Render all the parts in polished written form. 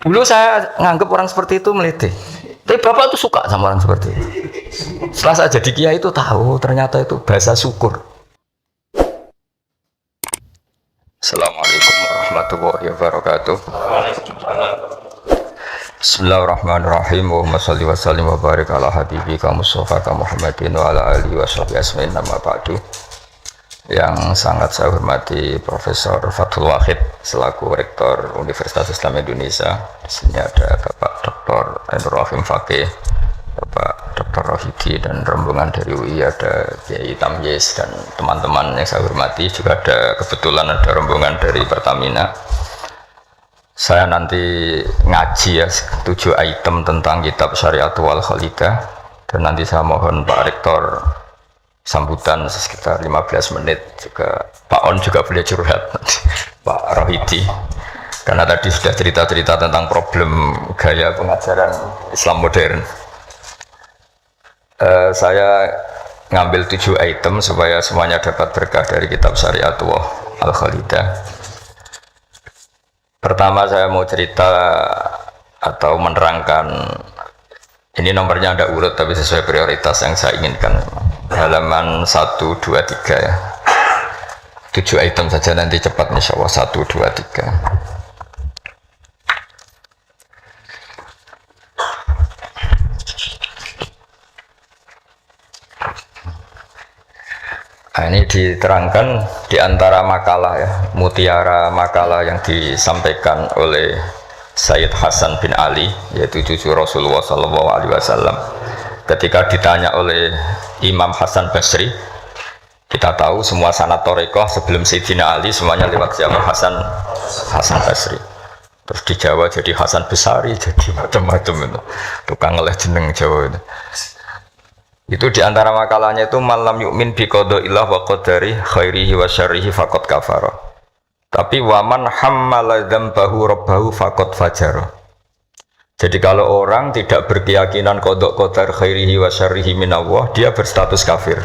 Dulu saya nganggap orang seperti itu meliti. Tapi bapak tuh suka sama orang seperti itu. Setelah saya jadi kiai itu tahu ternyata itu bahasa syukur. Assalamualaikum warahmatullahi wabarakatuh. Bismillahirrahmanirrahim. Wa shalli wa sallim wa barik ala habibika Mustafa Muhammadin wa ala alihi wa sahbihi asma'in nama ba'du. Yang sangat saya hormati Profesor Fathul Wahid selaku Rektor Universitas Islam Indonesia. Di sini ada Bapak Dr. Ainur Rahim Fakih, Bapak Dr. Rohidi dan rombongan dari UI, ada Kiai Tamyiz dan teman-teman yang saya hormati. Juga ada kebetulan ada rombongan dari Pertamina. Saya nanti ngaji ya 7 item tentang kitab Syariatul Wal Khalidah, dan nanti saya mohon Pak Rektor sambutan sekitar 15 menit, juga Pak On juga boleh curhat Pak Rohidi, karena tadi sudah cerita-cerita tentang problem gaya pengajaran Islam modern. Saya ngambil 7 item supaya semuanya dapat berkah dari kitab Syariatul Al Khalidah. Pertama saya mau cerita atau menerangkan, ini nomornya ada urut tapi sesuai prioritas yang saya inginkan. Halaman 1, 2, 3 ya. 7 item saja nanti cepat insya Allah. 1, 2, 3. Nah, ini diterangkan di antara makalah ya, mutiara makalah yang disampaikan oleh Sayyid Hasan bin Ali, yaitu cucu Rasulullah SAW. Ketika ditanya oleh Imam Hasan Basri, kita tahu semua sanad Thariqah sebelum Sayyidina Ali semuanya lewat siapa? Hasan Basri. Terus di Jawa jadi Hasan Besari, jadi macam-macam itu. Tukang ngeleh jeneng Jawa itu. Itu di antara makalahnya itu malam yu'min bi qadaillah wa qadari khairihi wa syarrihi faqad kafara. Tapi waman hammala dzambahu rabbahu faqad fajara. Jadi kalau orang tidak berkeyakinan qada qadar khairihi wa syarrihi min Allah, dia berstatus kafir.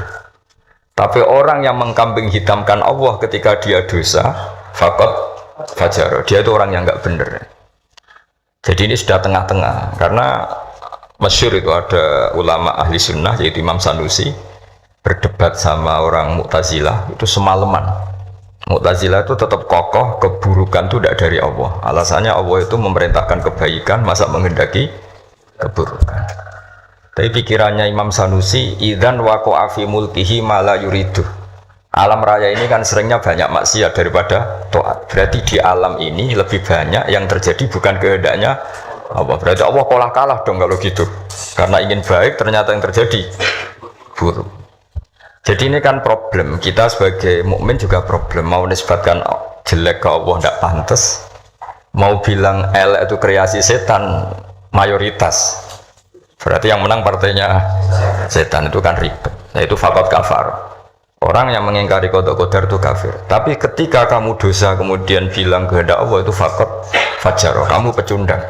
Tapi orang yang mengkambing hitamkan Allah ketika dia dosa, faqad fajara. Dia itu orang yang enggak benar. Jadi ini sudah tengah-tengah, karena masyhur itu ada ulama ahli sunnah yaitu Imam Sanusi berdebat sama orang Mu'tazilah itu semalaman. Mu'tazilah itu tetap kokoh keburukan itu tidak dari Allah. Alasannya Allah itu memerintahkan kebaikan, masa menghendaki keburukan. Tapi pikirannya Imam Sanusi, idzan waqa'a fi mulkihi ma la yuridu. Alam raya ini kan seringnya banyak maksiat daripada taat. Berarti di alam ini lebih banyak yang terjadi bukan kehendaknya Allah. Berarti Allah kalah dong kalau gitu. Karena ingin baik ternyata yang terjadi buruk. Jadi ini kan problem. Kita sebagai mukmin juga problem. Mau nisbatkan jelek ke Allah tidak pantas. Mau bilang elek itu kreasi setan mayoritas. Berarti yang menang partainya setan, itu kan ribet. Nah itu faqad kafar. Orang yang mengingkari qada qadar itu kafir. Tapi ketika kamu dosa kemudian bilang kehendak Allah, itu faqad fajara. Kamu pecundang.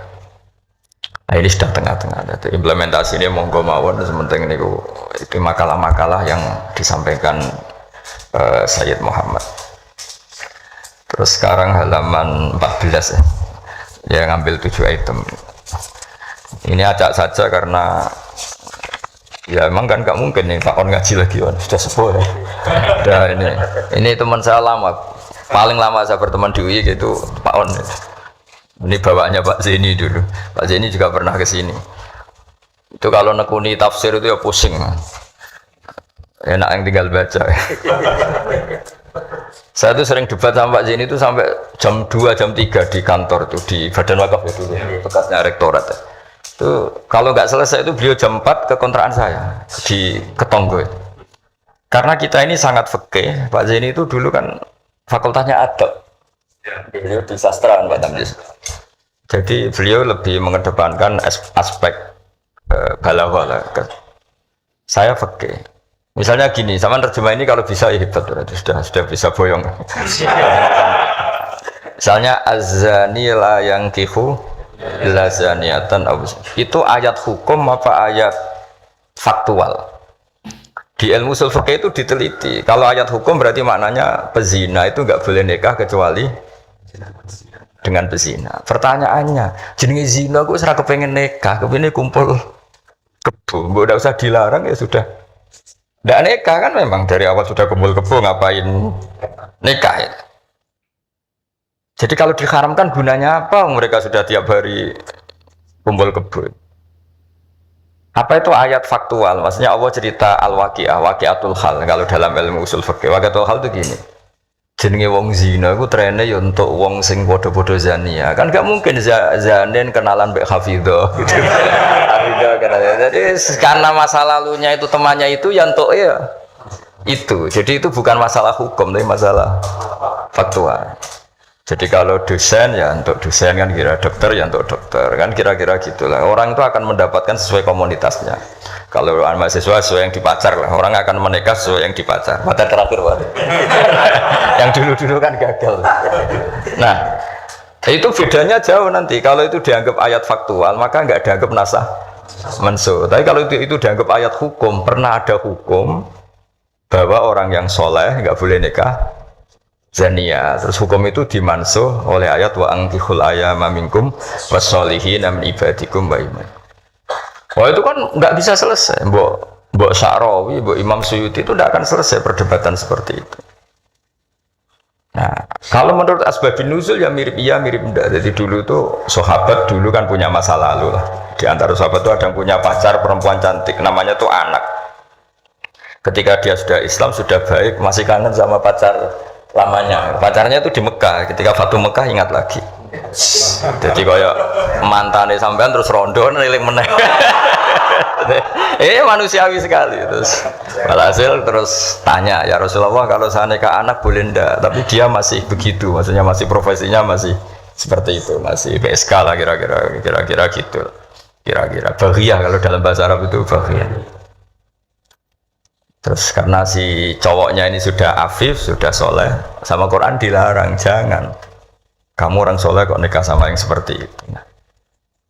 Nah ini sudah tengah-tengah. Jadi implementasi ini monggo mawon, sementing ini itu makalah-makalah yang disampaikan Sayyid Muhammad. Terus sekarang halaman 14 ya. Ya ngambil 7 item. Ini acak saja karena ya emang kan gak mungkin nih Pak On ngaji lagi on. Sudah sepuh ya. Nah, ini teman saya lama. Paling lama saya berteman di UI gitu Pak On. Ini bawaannya Pak Zeni dulu. Pak Zeni juga pernah ke sini. Itu kalau nekuni tafsir itu ya pusing. Enak yang tinggal baca. Saya tuh sering debat sama Pak Zeni itu sampai jam 2, jam 3 di kantor tuh di Badan Wakaf itu bekasnya rektorat. Itu kalau nggak selesai itu beliau jam 4 ke kontrakan saya di Ketonggo. Karena kita ini sangat fikih. Pak Zeni itu dulu kan fakultasnya adab. Beliau di sastra Pak Tamyiz. Jadi beliau lebih mengedepankan aspek balaghah. Saya fikih. Misalnya gini, sama terjemah ini kalau bisa ya hebat, sudah bisa boyong. Misalnya az-zani la yankihu illa zaniatan, itu ayat hukum apa ayat faktual? Di ilmu ushul fikih itu diteliti. Kalau ayat hukum berarti maknanya pezina itu nggak boleh nikah kecuali dengan pezina. Pertanyaannya, jenenge zina kok ora kepengen nikah, kepengin kumpul kebo. Mbok ndak usah dilarang ya sudah. Ndak nikah kan memang dari awal sudah kumpul kebo, ngapain nikah ya. Jadi kalau diharamkan gunanya apa? Mereka sudah tiap hari kumpul kebo. Apa itu ayat faktual? Maksudnya Allah cerita al-waqi'ah, waqi'atul hal. Kalau dalam ilmu usul fikih, waqi'atul hal itu gini. Jenenge wong zina iku trene ya untuk wong sing padha-padha zania. Kan gak mungkin zanen kenalan mbek Hafidho gitu. Hafidho kenalan. Jadi karena masa lalunya itu temannya itu ya untuk ya itu. Jadi itu bukan masalah hukum tapi masalah faktual. Jadi kalau dosen ya untuk dosen kan kira dokter ya untuk dokter kan kira-kira gitulah. Orang itu akan mendapatkan sesuai komunitasnya. Kalau mahasiswa sesuai yang dipacar lah. Orang akan menikah sesuai yang dipacar. Pacar terakhir yang dulu-dulu kan gagal. Nah itu bedanya jauh nanti. Kalau itu dianggap ayat faktual maka nggak dianggap nasah mansuh. Tapi kalau itu dianggap ayat hukum, pernah ada hukum bahwa orang yang soleh nggak boleh nikah zania. Terus hukum itu dimansuh oleh ayat wa angkihul ayama minkum wassolihin min ibadikum wa iman. Wah itu kan nggak bisa selesai. Mbok Sya'rawi, Mbok Imam Suyuti itu tidak akan selesai perdebatan seperti itu. Nah, kalau menurut asbabun nuzul ya mirip iya mirip enggak. Jadi dulu tuh sahabat dulu kan punya masa lalu lah. Di antara sahabat itu ada yang punya pacar perempuan cantik, namanya tuh Anak. Ketika dia sudah Islam, sudah baik, masih kangen sama pacar lamanya. Pacarnya itu di Mekah. Ketika Fatu Mekah ingat lagi. Jadi kayak mantane sampean terus rondo neliling meneh. Manusiawi sekali. Terus walhasil terus tanya, ya Rasulullah kalau saya nikah anak boleh ndak? Tapi dia masih begitu, maksudnya masih profesinya masih seperti itu, masih PSK lah kira-kira gitu. Kira-kira baghiyah kalau dalam bahasa Arab itu baghiyah. Terus karena si cowoknya ini sudah afif, sudah soleh, sama Quran dilarang, jangan. Kamu orang soleh kok nikah sama yang seperti itu. Nah,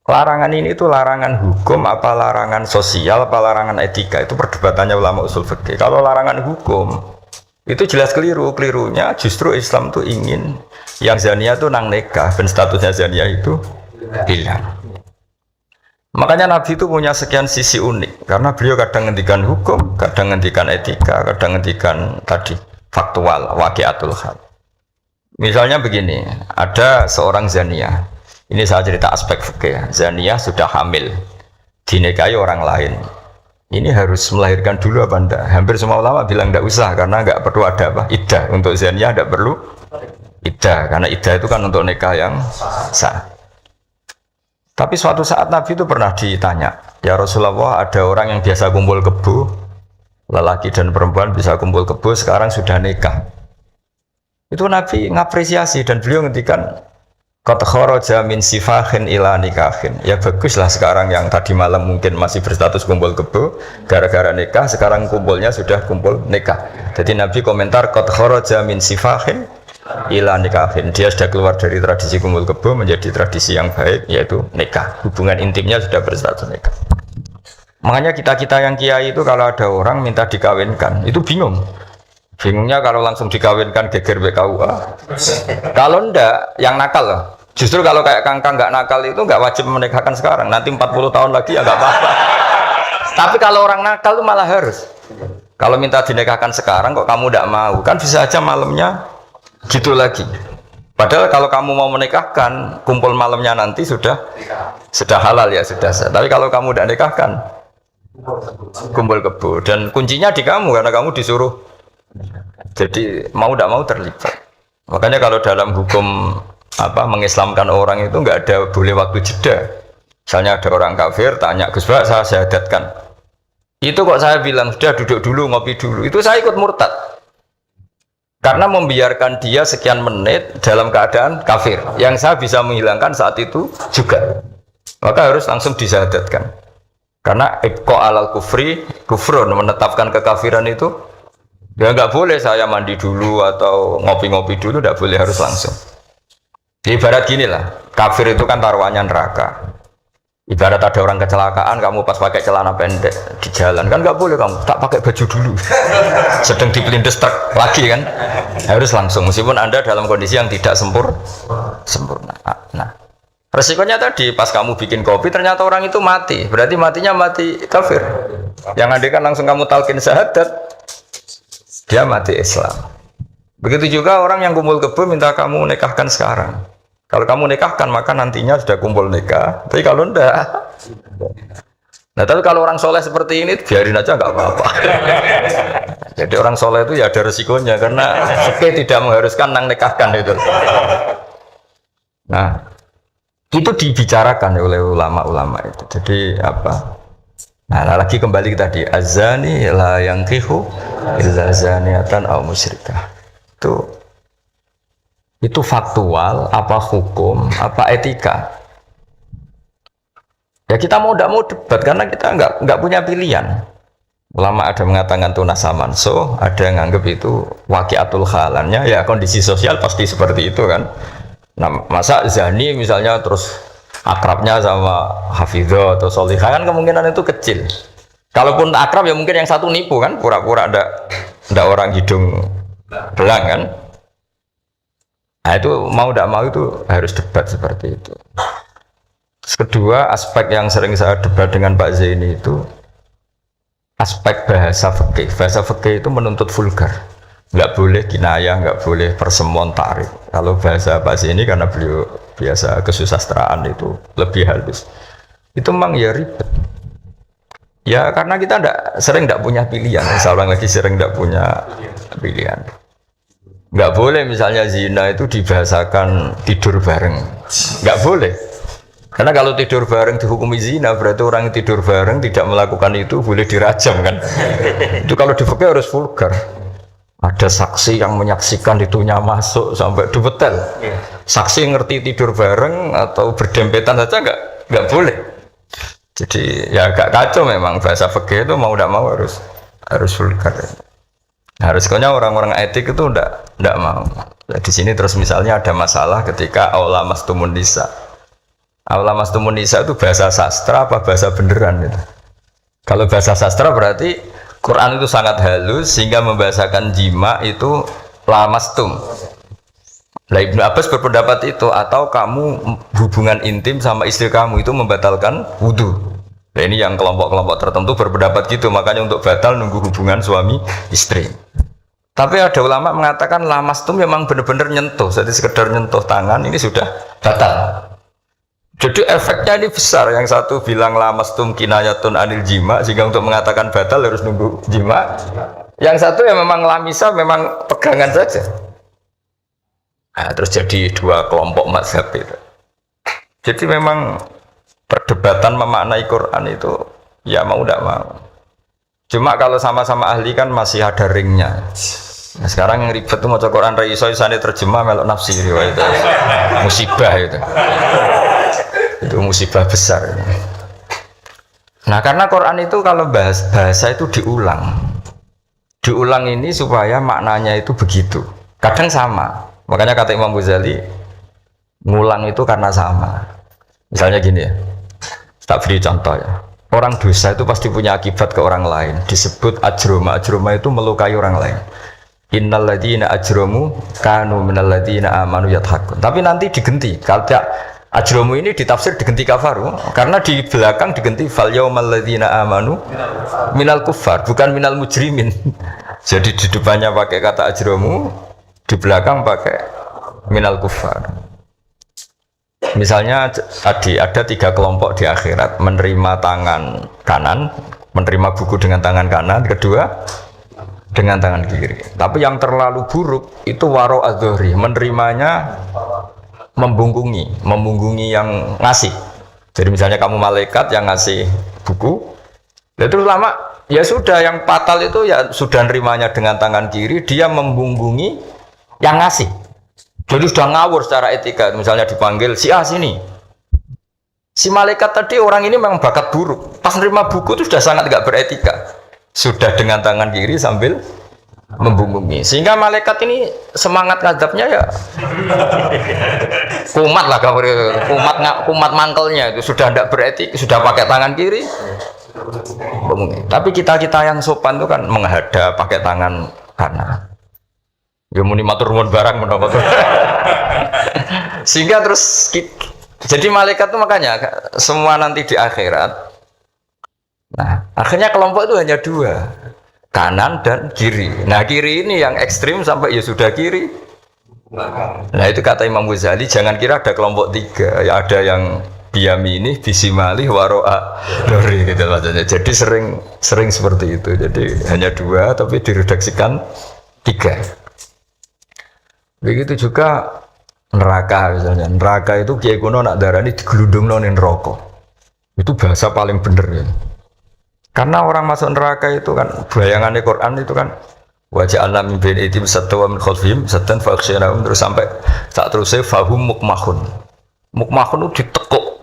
larangan ini itu larangan hukum, apa larangan sosial, apa larangan etika, itu perdebatannya ulama usul fikih. Kalau larangan hukum, itu jelas keliru. Kelirunya justru Islam tuh ingin yang zania tuh nang nikah, dan statusnya zania itu hilang. Makanya Nabi itu punya sekian sisi unik karena beliau kadang ngendikan hukum, kadang ngendikan etika, kadang ngendikan tadi faktual, waqi'atul hal. Misalnya begini, ada seorang zania. Ini saya cerita aspek fikih ya. Zania sudah hamil, dinikahi orang lain. Ini harus melahirkan dulu apa enggak? Hampir semua ulama bilang enggak usah karena enggak perlu ada apa? Iddah. Untuk zania enggak perlu iddah karena iddah itu kan untuk nikah yang sah. Tapi suatu saat Nabi itu pernah ditanya, ya Rasulullah ada orang yang biasa kumpul kebo, lelaki dan perempuan bisa kumpul kebo, sekarang sudah nikah. Itu Nabi ngapresiasi dan beliau ngendikan, qad kharaja min sifahin ila nikahin. Ya baguslah sekarang yang tadi malam mungkin masih berstatus kumpul kebo, gara-gara nikah, sekarang kumpulnya sudah kumpul nikah. Jadi Nabi komentar, qad kharaja min sifahin ila nikahin, dia sudah keluar dari tradisi kumpul kebo menjadi tradisi yang baik yaitu nikah, hubungan intimnya sudah berstatus nikah. Makanya kita yang kiai itu kalau ada orang minta dikawinkan itu bingungnya kalau langsung dikawinkan geger BKUA. Kalau ndak yang nakal loh, justru kalau kayak kangkang nggak nakal itu nggak wajib menikahkan sekarang, nanti 40 tahun lagi ya nggak apa-apa. Tapi kalau orang nakal itu malah harus, kalau minta dinikahkan sekarang kok kamu ndak mau, kan bisa aja malamnya gitu lagi. Padahal kalau kamu mau menikahkan, kumpul malamnya nanti sudah halal ya sudah sah. Tapi kalau kamu tidak nikahkan, kumpul kebo dan kuncinya di kamu karena kamu disuruh. Jadi mau tidak mau terlibat. Makanya kalau dalam hukum mengislamkan orang itu nggak ada boleh waktu jeda. Misalnya ada orang kafir tanya, Gus Bak saya syahadatkan. Itu kok saya bilang sudah duduk dulu ngopi dulu. Itu saya ikut murtad. Karena membiarkan dia sekian menit dalam keadaan kafir yang saya bisa menghilangkan saat itu juga, maka harus langsung disyahadatkan. Karena ibqa alal kufri kufrun, menetapkan kekafiran itu ya nggak boleh saya mandi dulu atau ngopi-ngopi dulu, nggak boleh, harus langsung. Ibarat gini lah, kafir itu kan taruhannya neraka. Ibarat ada orang kecelakaan, kamu pas pakai celana pendek di jalan kan nggak boleh kamu tak pakai baju dulu. Sedang dipelindes truk lagi kan, harus langsung meskipun anda dalam kondisi yang tidak sempurna. Nah, resikonya tadi pas kamu bikin kopi ternyata orang itu mati, berarti matinya mati kafir. Yang andai kan langsung kamu talqin syahadat, dia mati Islam. Begitu juga orang yang kumpul kebo minta kamu nikahkan sekarang. Kalau kamu nikahkan maka nantinya sudah kumpul nikah. Tapi kalau enggak, nah tapi kalau orang soleh seperti ini biarin aja nggak apa-apa. Jadi orang soleh itu ya ada resikonya karena tidak mengharuskan nang nikahkan itu. Nah itu dibicarakan oleh ulama-ulama itu. Jadi apa? Nah lagi kembali ke tadi azani la yankihu illa zaniatan aw musyrikah. Itu faktual, apa hukum, apa etika? Ya kita mau tidak mau debat karena kita nggak punya pilihan. Ulama ada mengatakan tunas samanso, ada yang nganggap itu waqiatul halannya, ya kondisi sosial pasti seperti itu kan. Nah masa zani misalnya terus akrabnya sama hafidho atau solihah kan kemungkinan itu kecil. Kalaupun akrab ya mungkin yang satu nipu kan, pura-pura ada orang hidung belang kan. Nah itu mau tidak mau itu harus debat seperti itu. Terus kedua aspek yang sering saya debat dengan Pak Zaini itu aspek bahasa fikih. Bahasa fikih itu menuntut vulgar, nggak boleh kinayah, nggak boleh persemuan tarik. Kalau bahasa Pak Zaini karena beliau biasa kesusastraan itu lebih halus. Itu memang ya ribet. Ya karena kita sering tidak punya pilihan. Seorang lagi sering tidak punya pilihan. Nggak boleh misalnya zina itu dibahasakan tidur bareng, nggak boleh. Karena kalau tidur bareng dihukumi zina berarti orang yang tidur bareng tidak melakukan itu boleh dirajam kan. Itu kalau di fikih harus vulgar. Ada saksi yang menyaksikan itunya masuk sampai dubetel. Saksi ngerti tidur bareng atau berdempetan saja nggak boleh. Jadi ya agak kacau memang bahasa fikih itu mau tidak mau harus vulgar. Harusnya orang-orang etik itu ndak mau. Nah, di sini terus misalnya ada masalah ketika aula mastumun nisa. Aula mastumun nisa itu bahasa sastra apa bahasa beneran itu? Kalau bahasa sastra berarti Quran itu sangat halus sehingga membahasakan jima itu lamastum. Lah Ibnu Abbas berpendapat itu atau kamu hubungan intim sama istri kamu itu membatalkan wudu. Nah ini yang kelompok-kelompok tertentu berpendapat gitu, makanya untuk batal nunggu hubungan suami istri. Tapi ada ulama mengatakan lamastum memang benar-benar nyentuh, jadi sekedar nyentuh tangan ini sudah batal. Jadi efeknya ini besar. Yang satu bilang lamastum kinayatun anil jima, sehingga untuk mengatakan batal harus nunggu jima. Yang satu ya memang lamisa, memang pegangan saja. Nah, terus jadi dua kelompok mazhab itu. Jadi memang perdebatan memaknai Quran itu ya mau tidak mau. Cuma kalau sama-sama ahli kan masih ada ringnya. Nah, sekarang yang ribet itu mau Quran reiso isane terjemah melok nafsiri itu musibah itu. Itu musibah besar. Nah karena Quran itu kalau bahasa itu diulang ini supaya maknanya itu begitu. Kadang sama. Makanya kata Imam Ghazali ngulang itu karena sama. Misalnya gini ya. Tak beri contoh ya. Orang dosa itu pasti punya akibat ke orang lain. Disebut ajroma. Ajroma itu melukai orang lain. Innal ladzina ajromu kanu minal ladzina amanu yadhakun. Tapi nanti digenti. Kalau ajromu ini ditafsir digenti kafaru. Karena di belakang digenti fal yaumal ladzina amanu minal kuffar, bukan minal mujrimin. Jadi di depannya pakai kata ajromu, di belakang pakai minal kuffar. Misalnya tadi ada 3 kelompok di akhirat, menerima tangan kanan, menerima buku dengan tangan kanan, kedua dengan tangan kiri. Tapi yang terlalu buruk itu waro adzohri, menerimanya membungkungi yang ngasih. Jadi misalnya kamu malaikat yang ngasih buku, itu lama ya sudah, yang fatal itu ya sudah nerimanya dengan tangan kiri, dia membungkungi yang ngasih. Jadi sudah ngawur secara etika. Misalnya dipanggil si A sini, si malaikat tadi orang ini memang bakat buruk, pas nerima buku itu sudah sangat tidak beretika, sudah dengan tangan kiri sambil membumi. Sehingga malaikat ini semangat ngadapnya ya kumat lah, kumat mangkelnya itu sudah tidak beretik, sudah pakai tangan kiri membumi. Tapi kita yang sopan itu kan menghadap pakai tangan kanan. Ya muni matur nuwun barang menapa. Sehingga terus jadi malaikat itu makanya semua nanti di akhirat. Nah, akhirnya kelompok itu hanya dua, kanan dan kiri. Nah, kiri ini yang ekstrim sampai ya sudah kiri. Nah, itu kata Imam Ghazali, jangan kira ada kelompok tiga. Ya ada yang biyamini, bisimali, waro'a, dori gitu maksudnya. Jadi sering seperti itu. Jadi hanya dua, tapi diredaksikan tiga. Begitu juga neraka misalnya. Neraka itu kiai kuno nak darani digelundungno ning neraka. Itu bahasa paling bener ya. Karena orang masuk neraka itu kan bayangannya Quran itu kan wajah alam min baini aydihim satwa min khalfihim satan fakhsyanahum terus sampai saat terusnya fahum mukmahun. Mukmahun itu ditekuk.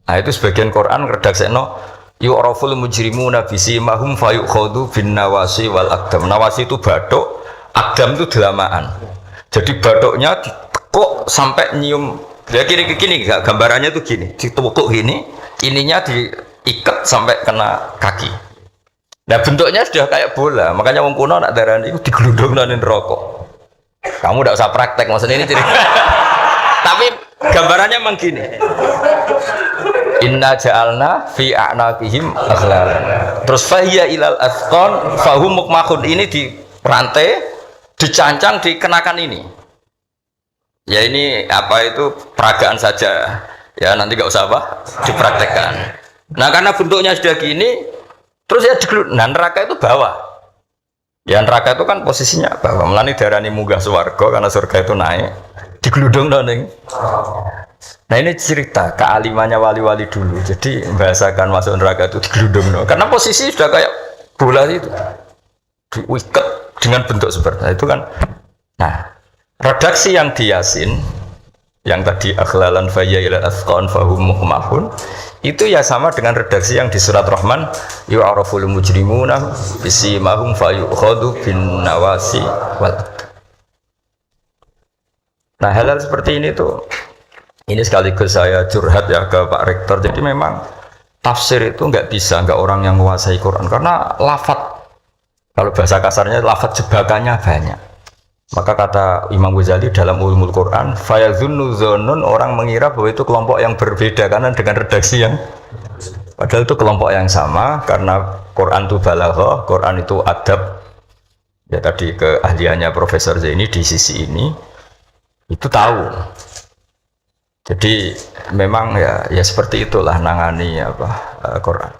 Nah itu sebagian Quran redaksekno yu'raful mujrimuna bisimahum fayukhadhu bin nawasi wal aqdam. Nawasi itu bathuk, aqdam itu delamaan. Jadi bathuknya ditekuk sampai nyium. Ya kiri ke kiri gambarannya itu gini, ditekuk gini, ininya diikat sampai kena kaki. Nah bentuknya sudah kayak bola, makanya wong kuno nak darani itu digelundungno ning neraka. Kamu tidak usah praktek, maksudnya ini ciri. Tapi gambarannya memang gini. Inna ja'alna fi a'naqihim aghlal. Terus fahiya ilal athqan fahum mukmahun, ini di rantai, dicancang, dikenakan ini. Ya ini apa itu peragaan saja. Ya nanti nggak usah apa dipraktekkan. Nah karena bentuknya sudah gini, terus ya nah neraka itu bawah. Ya neraka itu kan posisinya bawah. Melani darani munggah swarga karena surga itu naik. Digeludung ning. Nah ini cerita kealimannya wali-wali dulu. Jadi membahasakan masuk neraka itu digeludung. Karena posisi sudah kayak bola itu. Diikat dengan bentuk seperti itu kan. Nah, redaksi yang di Yasin yang tadi akhlalan fayya ila athqan fahum mukmahun itu ya sama dengan redaksi yang di surat Rahman yu'araful mujrimuna bisimahum fayukhadhu bin nawasi wal. Nah hal-hal seperti ini tuh, ini sekaligus saya curhat ya ke Pak Rektor. Jadi memang tafsir itu nggak orang yang menguasai Quran karena lafadz, kalau bahasa kasarnya lafadz jebakannya banyak. Maka kata Imam Ghazali dalam Ulumul Quran, fayazunnu dzannun, orang mengira bahwa itu kelompok yang berbeda karena dengan redaksi yang padahal itu kelompok yang sama karena Quran itu balaghah, Quran itu adab. Ya tadi keahliannya Profesor Zaini di sisi ini itu tahu. Jadi memang ya seperti itulah nangani Quran.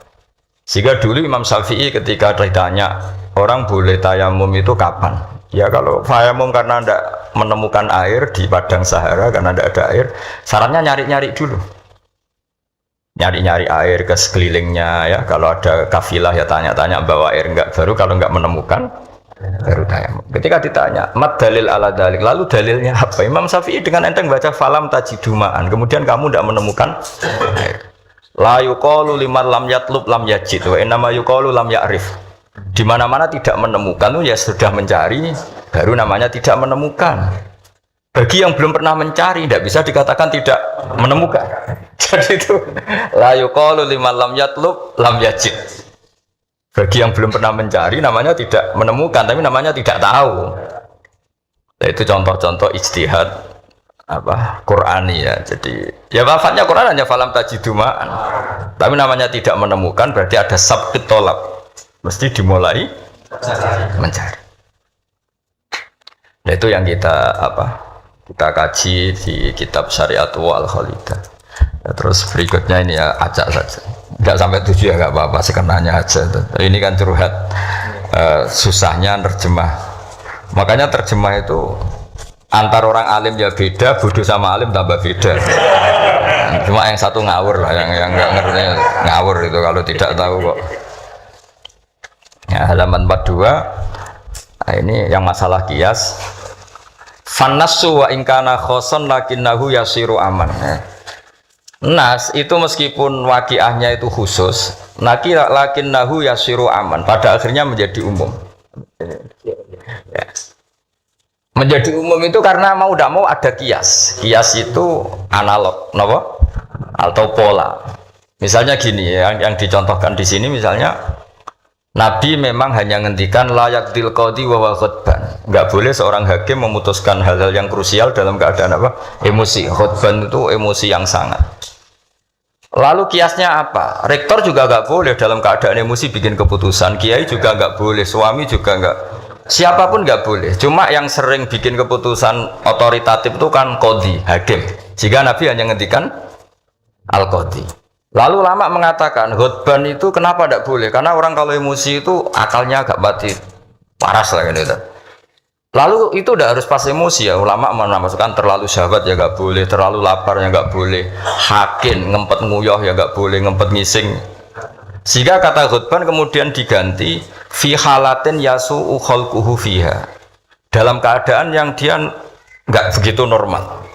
Sehingga dulu Imam Syafi'i ketika ditanya orang boleh tayamum itu kapan? Ya kalau tayamum karena tidak menemukan air di padang Sahara karena tidak ada air, sarannya nyari-nyari dulu. Nyari-nyari air ke sekelilingnya ya. Kalau ada kafilah ya tanya-tanya bawa air enggak, baru kalau enggak menemukan baru tayamum. Ketika ditanya, "Mat dalil ala dalik?" Lalu dalilnya apa? Imam Syafi'i dengan enteng baca falam tajidumaan. Kemudian kamu tidak menemukan air. La yuqalu liman lam yatlub lam yajid wa innama yuqalu lam ya'rif. Di mana-mana tidak menemukan itu ya sudah mencari, baru namanya tidak menemukan. Bagi yang belum pernah mencari tidak bisa dikatakan tidak menemukan. Jadi itu la yuqalu liman lam yatlub lam yajid. Bagi yang belum pernah mencari namanya tidak menemukan, tapi namanya tidak tahu. Nah, itu contoh-contoh ijtihad Qur'ani ya. Jadi ya lafadznya Quran hanya falam tajidumaan. Tapi namanya tidak menemukan berarti ada sabqit tolab. Mesti dimulai mencari. Nah itu yang kita kaji di kitab Syariatul Al-Khalidah. Ya, terus berikutnya ini ya acak saja. Enggak sampai 7 ya enggak apa-apa, sekenanya aja. Ini kan curhat susahnya nerjemah. Makanya terjemah itu antar orang alim ya beda, bodoh sama alim tambah beda. Cuma yang satu ngawur lah, yang enggak ngerti ngawur itu kalau tidak tahu kok. Ya, halaman 42. Nah, ini yang masalah kias. Fannasu wa ingkana khoson lakinnahu yasiru aman. Nas itu meskipun waqiahnya itu khusus, lakinnahu yasiru aman. Pada akhirnya menjadi umum. Menjadi umum itu karena mau tidak mau ada kias. Kias itu analog, kenapa? Atau pola. Misalnya gini, yang dicontohkan di sini misalnya Nabi memang hanya ngendikan layak tilqadi wa khutban. Enggak boleh seorang hakim memutuskan hal-hal yang krusial dalam keadaan apa? Emosi. Khutban itu emosi yang sangat. Lalu kiasnya apa? Rektor juga enggak boleh dalam keadaan emosi bikin keputusan. Kiai juga enggak boleh, suami juga enggak. Siapapun enggak boleh. Cuma yang sering bikin keputusan otoritatif itu kan qadhi, hakim. Jika Nabi hanya ngendikan al-qadhi. Lalu lama mengatakan khutban itu kenapa tidak boleh? Karena orang kalau emosi itu akalnya agak mati paras lah gitu. Lalu itu tidak harus pas emosi ya. Ulama menamakan terlalu syahwat ya nggak boleh, terlalu lapar ya nggak boleh, hakin ngempet nguyah ya nggak boleh, ngempet ngising. Sehingga kata khutban kemudian diganti fi halatin yasu'u khalquhu fiha. Dalam keadaan yang dia nggak begitu normal.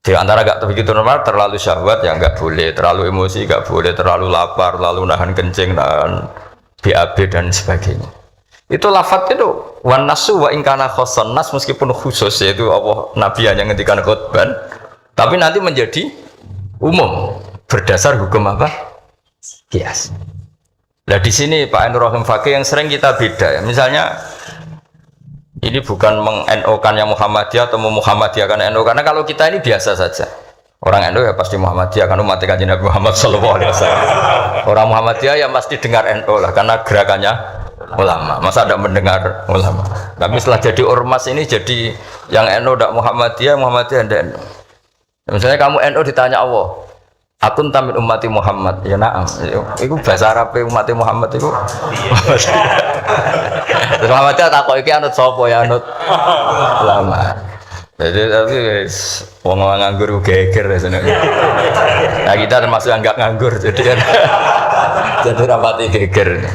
Di antara gak begitu normal, terlalu syahwat ya nggak boleh, terlalu emosi nggak boleh, terlalu lapar, lalu nahan kencing, nahan BAB dan sebagainya. Itu lafadz itu wan nasu wa ingkana khoson nas meskipun khusus yaitu Allah Nabi hanya ngendikan khutban, tapi nanti menjadi umum berdasar hukum apa? Kias. Nah di sini Pak Ainur Rahim Fakih yang sering kita beda ya, misalnya. Ini bukan meng-NO-kan yang Muhammadiyah atau Muhammadiyahkan NO, karena kalau kita ini biasa saja. Orang NO ya pasti Muhammadiyah karena umat Kanjeng Nabi Muhammad SAW. Orang Muhammadiyah ya pasti dengar NO lah karena gerakannya ulama. Masa ada mendengar ulama? Tapi setelah jadi ormas ini jadi yang NO tidak Muhammadiyah, Muhammadiyah tidak NO. Misalnya kamu NO ditanya Allah, akun tamin umati Muhammad, ya naam. Itu bahasa Arab umati Muhammad itu. Terus Muhammadiyah takut iki anut sapa ya anut ulama. Jadi tapi wong nganggur geger sebenarnya. Nah kita termasuk yang enggak nganggur jadi jadi rapati geger.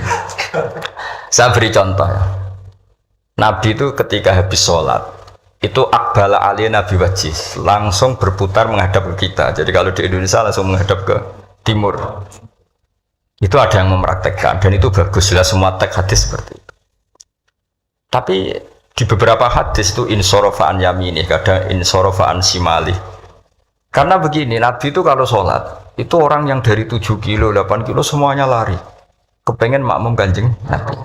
Saya beri contoh. Nabi itu ketika habis sholat itu akbala ali Nabi wajih langsung berputar menghadap ke kita. Jadi kalau di Indonesia langsung menghadap ke timur. Itu ada yang mempraktekkan dan itu bagus, jelas semua teks hadis seperti itu. Tapi di beberapa hadis itu insorofaan yamini, kadang insorofaan simali. Karena begini, Nabi itu kalau sholat itu orang yang dari 7 kilo, 8 kilo semuanya lari kepengen makmum Kanjeng Nabi.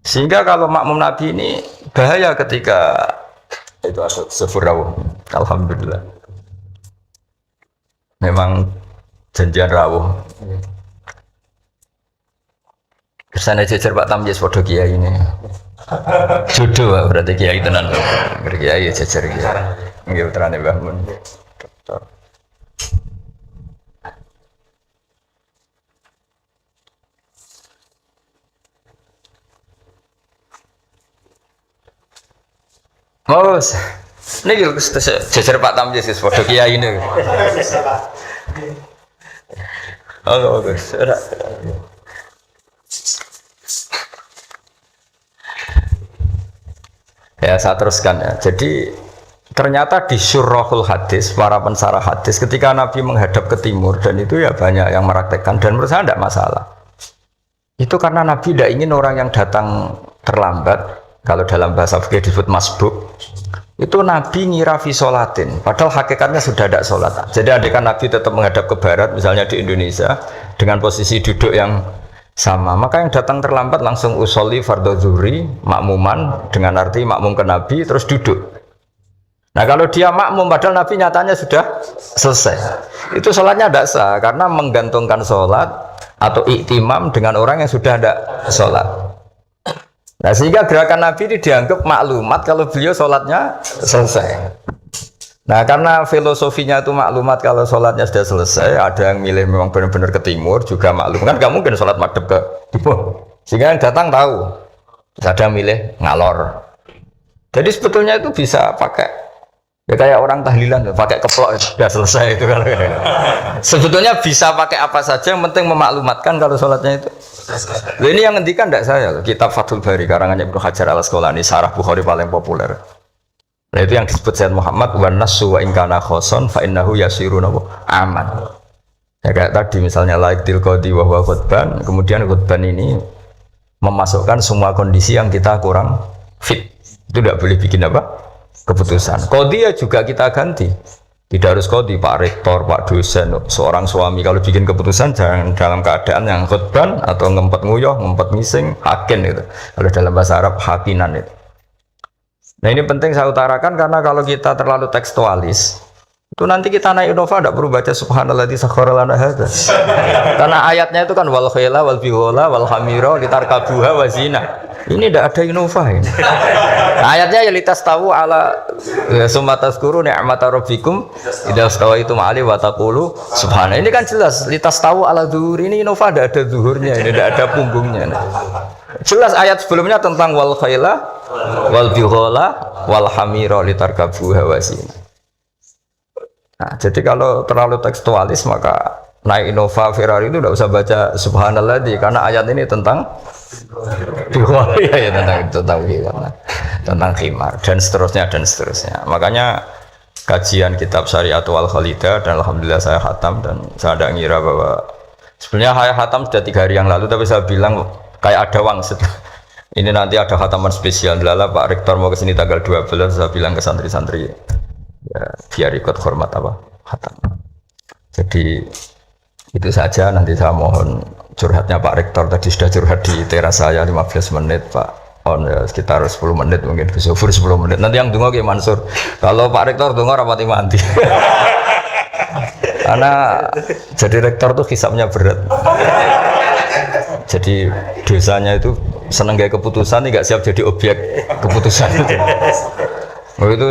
Sehingga kalau makmum Nabi ini bahaya ketika itu ada sefurawu. Alhamdulillah. Memang janjian rawuh. Kersane jejer Pak Tamjiz podo kiai ini. Jodoh Pak berarti kiai tenan. Kiai jejer kiai. Nggih putrane Mbah Mun. Dokter. Mas, ini jejer Pak Tamjiz podo kiai ini. Oh bagus. Ya saya teruskan ya. Jadi ternyata di syurahul hadis, para pensarah hadis ketika Nabi menghadap ke timur dan itu ya banyak yang meraktekkan dan menurut saya tidak masalah. Itu karena Nabi tidak ingin orang yang datang terlambat, kalau dalam bahasa fikih disebut masbuk. Itu Nabi ngira fi sholatin, padahal hakikatnya sudah tidak sholat. Jadi andaikan Nabi tetap menghadap ke barat, misalnya di Indonesia dengan posisi duduk yang sama, maka yang datang terlambat langsung usolli fardhu zuhri makmuman dengan arti makmum ke Nabi terus duduk. Nah kalau dia makmum padahal Nabi nyatanya sudah selesai, itu sholatnya tidak sah karena menggantungkan sholat atau iktimam dengan orang yang sudah tidak sholat. Nah sehingga gerakan Nabi ini dianggap maklumat kalau beliau sholatnya selesai. Nah karena filosofinya itu maklumat kalau sholatnya sudah selesai, ada yang milih memang benar-benar ke timur juga maklum, kan gak mungkin sholat madhab ke timur, sehingga yang datang tahu, ada yang milih ngalor. Jadi sebetulnya itu bisa pakai, ya kayak orang tahlilan, pakai keplok sudah selesai itu kalau sebetulnya bisa pakai apa saja, yang penting memaklumatkan kalau sholatnya itu. Nah, ini yang ngendikan tidak saya, kitab Fathul Bari karangannya Ibnu Hajar al-Asqalani, Syarah Bukhari paling populer. Nah itu yang disebut Sayyid Muhammad wan nasu wa ingkana khoson fa innahu yasirun aman. Ya kayak tadi misalnya laik tilqadi wa huwa khutban, kemudian khutban ini memasukkan semua kondisi yang kita kurang fit. Itu tidak boleh bikin apa? Keputusan. Qadhi juga kita ganti. Tidak harus qadhi, Pak Rektor, Pak dosen, seorang suami kalau bikin keputusan jangan dalam keadaan yang khutban atau ngempet nguyuh, ngempet ngising, hakin itu. Kalau dalam bahasa Arab hakinan itu. Nah ini penting saya utarakan karena kalau kita terlalu tekstualis itu nanti kita naik Innova tidak perlu baca subhanalladzi sakhkhara lana hadza. Karena ayatnya itu kan wal khayla wal bighala wal hamira litarkabuha wa zina. Ini tidak ada Innova ini. Ayatnya ya litastawu ala summa tazkuru ni'mata rabbikum idza stawaitum alaihi wa taqulu subhana. Ini kan jelas litastawu ala zuhur, ini Innova tidak ada zuhurnya, ini tidak ada punggungnya. Jelas ayat sebelumnya tentang wal khayla wal bighala wal hamira litarkabuha wa zina. Nah, jadi kalau terlalu tekstualis maka naik Innova Ferrari itu tidak usah baca subhanalladzi karena ayat ini tentang bighala ya tentang bighala, tentang khimar dan seterusnya dan seterusnya. Makanya kajian kitab Syariatul Khalidah dan alhamdulillah saya khatam dan saya tidak ngira bahwa sebenarnya saya khatam sudah 3 hari yang lalu tapi saya bilang kayak ada wangsit. Ini nanti ada khataman spesial. Lala Pak Rektor mau kesini tanggal 12, saya bilang ke santri-santri ya biar ikut hormat apa khatam. Jadi itu saja, nanti saya mohon curhatnya Pak Rektor tadi sudah curhat di teras saya 15 menit Pak on ya, sekitar 10 menit mungkin Zuhur 10 menit nanti yang dungo kayak Mansur kalau Pak Rektor dungo rapati mati karena jadi rektor tuh hisapnya berat jadi dosanya itu seneng kayak keputusan nggak siap jadi objek keputusan itu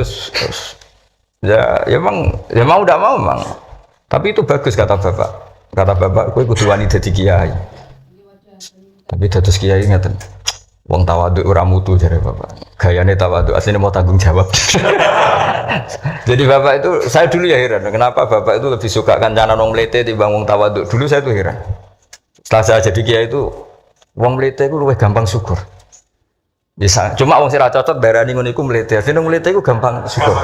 ya mau udah mau memang tapi itu bagus kata bapak kowe kudu wani dadi kiai tapi dados kiai ngeten wong tawadhu ora mutu jare bapak gayane tawadhu asline mau tanggung jawab jadi bapak itu saya dulu ya heran kenapa bapak itu lebih suka kancanan wong mlete timbang wong tawadhu dulu saya tuh heran setelah saya jadi kiai itu wong mlete itu luwih gampang syukur bisa cuma wong sing ra cocok darani ngono iku mlete asline mlete iku gampang syukur.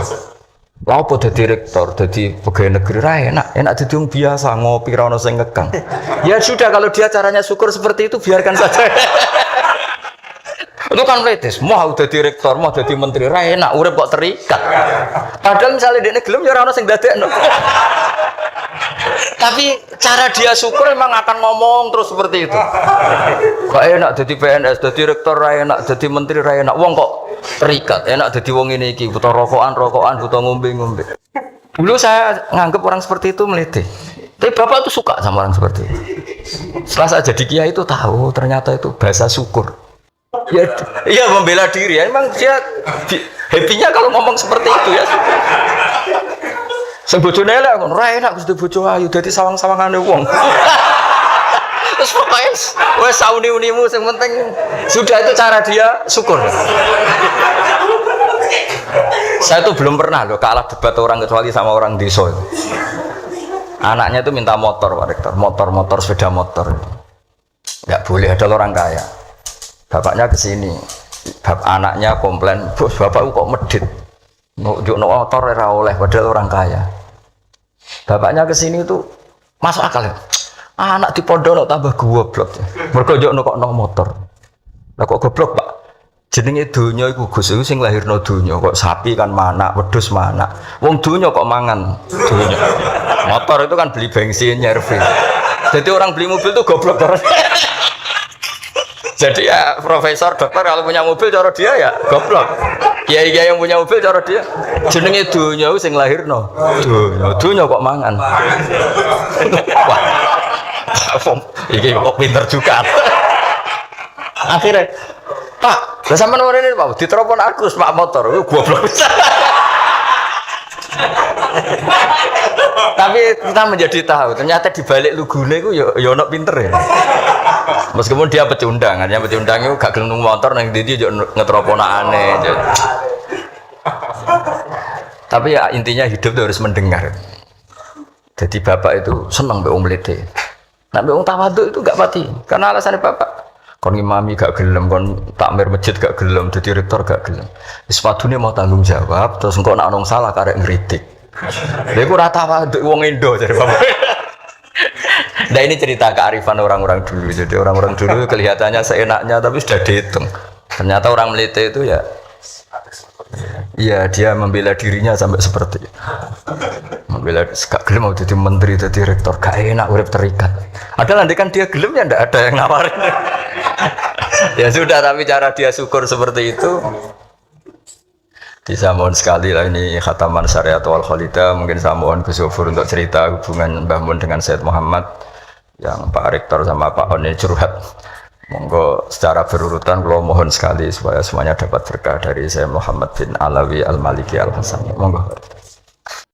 Lah apa dadi rektor, dadi pegawai negeri ra enak dadi wong biasa ngopi ra ono sing ngekang. Ya sudah kalau dia caranya syukur seperti itu biarkan saja. Itu kan mletes, mau dadi rektor, mau dadi menteri ra enak, urip kok terikat. Padahal misalnya dekne gelem ya ora ono sing dadekno. Tapi cara dia syukur memang akan ngomong terus seperti itu. Kok enak jadi PNS, jadi rektor ra enak, jadi menteri ra enak. Wong kok terikat, enak jadi wong ini iki, butuh rokokan, butuh ngombe. Dulu saya nganggap orang seperti itu melete. Tapi bapak itu suka sama orang seperti itu. Setelah saya jadi kiai itu tahu ternyata itu bahasa syukur. Ya, iya membela diri. Ya. Emang dia happy-nya kalau ngomong seperti itu ya. Sing bojone elek ngono, ra enak Gusti bojo ayu dadi sawang-sawangane wong. Terus pokoknya wes sauni-unimu yang penting sudah itu cara dia syukur. Saya tuh belum pernah loh kalah debat orang kecuali sama orang desa. Anaknya itu minta motor Pak Rektor, motor sepeda motor. Nggak boleh ada orang kaya. Bapaknya kesini, anaknya komplain, bos bapakku kok medit, njuk motor ora oleh padahal orang kaya. Bapaknya kesini itu masuk akal ya. Anak di pondok tambah goblok. Mergo yo kok no motor. Lah kok goblok, Pak? Jenenge donya iku Gus iku sing lahirno donya. Kok sapi kan mana, wedhus mana. Wong donya kok mangan donya. Motor itu kan beli bensin, nyervis. Jadi orang beli mobil tuh goblok terus. Jadi ya profesor, dokter kalau punya mobil cara dia ya goblok. Kiai-kiai yang punya mobil cara dia jenenge donya sing lahirno. Donya kok mangan. Wah. Iki kok pinter juga. Akhirnya, Pak, lah sampean ngene Pak, ditelepon Agus Pak motor, goblok. Tapi kita menjadi tahu, ternyata di balik lugune iku ya ono pinter ya. Meskipun dia pecundang, hanya pecundang itu gak gelem motor nang ndi yo ngetroponakane. Tapi ya intinya hidup itu harus mendengar. Jadi bapak itu seneng mbek wong mlete. Nek wong tawadhu itu gak pati. Karena alasannya bapak kon imami gak gelem, kon takmir masjid gak gelem, jadi rektor gak gelem. Wis padune mau tanggung jawab, terus engko nek ana salah karek ngritik. Lha iku ora tawadhu wong Indo jare bapak. Nah ini cerita kearifan orang-orang dulu. Jadi orang-orang dulu kelihatannya seenaknya tapi sudah dihitung. Ternyata orang Melite itu ya Iya, dia membela dirinya sampai seperti itu. Membela gak gelem mau jadi menteri, jadi rektor, gak enak urip terikat. Padahal nanti kan dia gelem ya ndak ada yang nawarin. Ya sudah, tapi cara dia syukur seperti itu. Bisa mohon sekali lah ini khataman syariat wal khalida. Mungkin saya mohon Gus Zofur untuk cerita hubungan Mbah Mun dengan Said Muhammad, yang Pak Rektor sama Pak On ini curhat. Monggo secara berurutan kalau mohon sekali supaya semuanya dapat berkah dari Said Muhammad bin Alawi Al Maliki Al Hasan. Monggo.